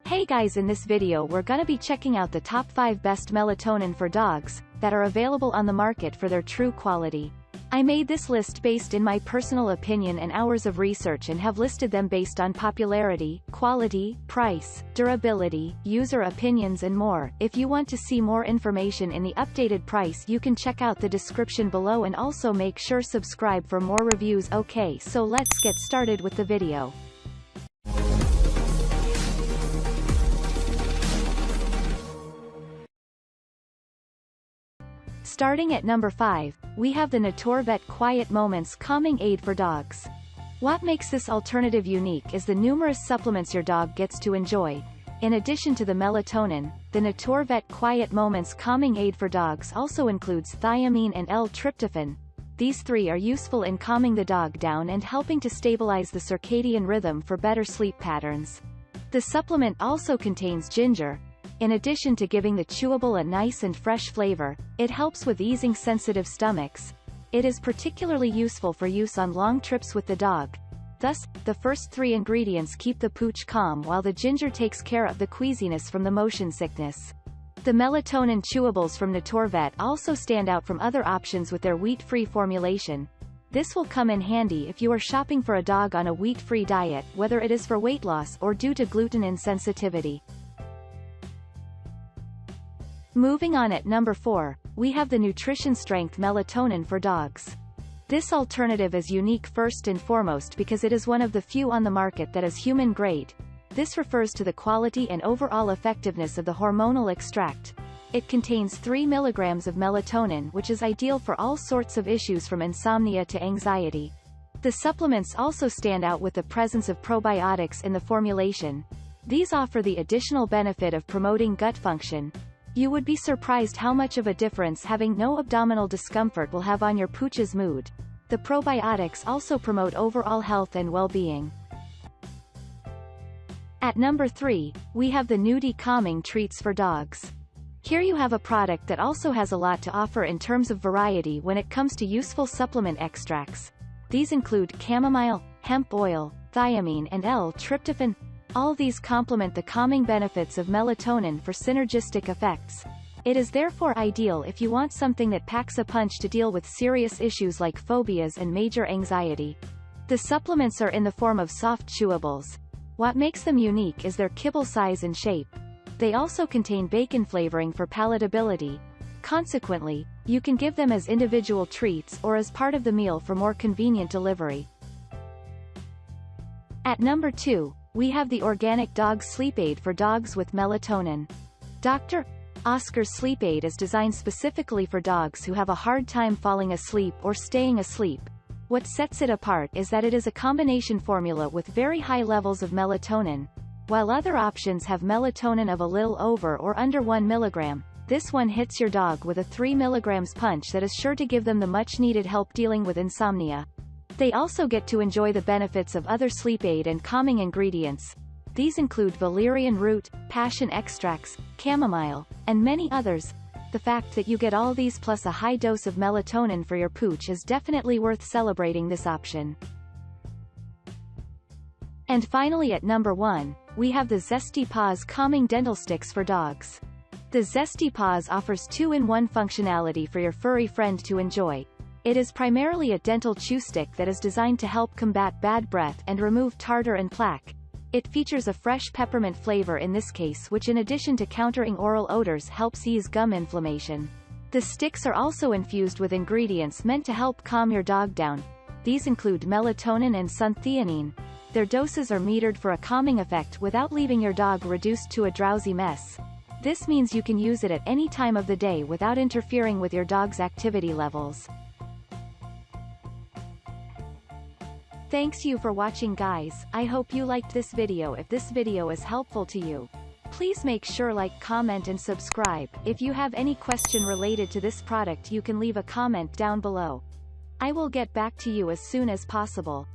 Hey guys, in this video we're gonna be checking out the top 5 best melatonin for dogs that are available on the market for their true quality. I made this list based in my personal opinion and hours of research and have listed them based on popularity, quality, price, durability, user opinions and more. If you want to see more information in the updated price, you can check out the description below and also make sure subscribe for more reviews. Okay, so let's get started with the video. Starting at number 5, we have the Natorvet Quiet Moments Calming Aid for Dogs. What makes this alternative unique is the numerous supplements your dog gets to enjoy. In addition to the melatonin, the Natorvet Quiet Moments Calming Aid for Dogs also includes thiamine and L-tryptophan. These three are useful in calming the dog down and helping to stabilize the circadian rhythm for better sleep patterns. The supplement also contains ginger. In addition to giving the chewable a nice and fresh flavor, it helps with easing sensitive stomachs. It is particularly useful for use on long trips with the dog. Thus, the first three ingredients keep the pooch calm while the ginger takes care of the queasiness from the motion sickness. The melatonin chewables from Natorvet also stand out from other options with their wheat-free formulation. This will come in handy if you are shopping for a dog on a wheat-free diet, whether it is for weight loss or due to gluten insensitivity. Moving on, at number 4, we have the Nutrition Strength Melatonin for Dogs. This alternative is unique first and foremost because it is one of the few on the market that is human grade. This refers to the quality and overall effectiveness of the hormonal extract. It contains 3 mg of melatonin, which is ideal for all sorts of issues from insomnia to anxiety. The supplements also stand out with the presence of probiotics in the formulation. These offer the additional benefit of promoting gut function. You would be surprised how much of a difference having no abdominal discomfort will have on your pooch's mood. The probiotics also promote overall health and well-being. At number 3, we have the Nudie Calming Treats for Dogs. Here you have a product that also has a lot to offer in terms of variety when it comes to useful supplement extracts. These include chamomile, hemp oil, thiamine and L-tryptophan. All these complement the calming benefits of melatonin for synergistic effects. It is therefore ideal if you want something that packs a punch to deal with serious issues like phobias and major anxiety. The supplements are in the form of soft chewables. What makes them unique is their kibble size and shape. They also contain bacon flavoring for palatability. Consequently, you can give them as individual treats or as part of the meal for more convenient delivery. At number 2, we have the Organic Dog Sleep Aid for Dogs with Melatonin. Dr. Oscar's Sleep Aid is designed specifically for dogs who have a hard time falling asleep or staying asleep. What sets it apart is that it is a combination formula with very high levels of melatonin. While other options have melatonin of a little over or under 1 mg, this one hits your dog with a 3 mg punch that is sure to give them the much-needed help dealing with insomnia. They also get to enjoy the benefits of other sleep aid and calming ingredients. These include valerian root, passion extracts, chamomile, and many others. The fact that you get all these plus a high dose of melatonin for your pooch is definitely worth celebrating this option. And finally, at number 1, we have the Zesty Paws Calming Dental Sticks for Dogs. The Zesty Paws offers 2-in-1 functionality for your furry friend to enjoy. It is primarily a dental chew stick that is designed to help combat bad breath and remove tartar and plaque. It features a fresh peppermint flavor in this case, which in addition to countering oral odors helps ease gum inflammation. The sticks are also infused with ingredients meant to help calm your dog down. These include melatonin and suntheanine. Their doses are metered for a calming effect without leaving your dog reduced to a drowsy mess. This means you can use it at any time of the day without interfering with your dog's activity levels. Thanks you for watching, guys. I hope you liked this video. If this video is helpful to you, please make sure like, comment and subscribe. If you have any question related to this product, you can leave a comment down below. I will get back to you as soon as possible.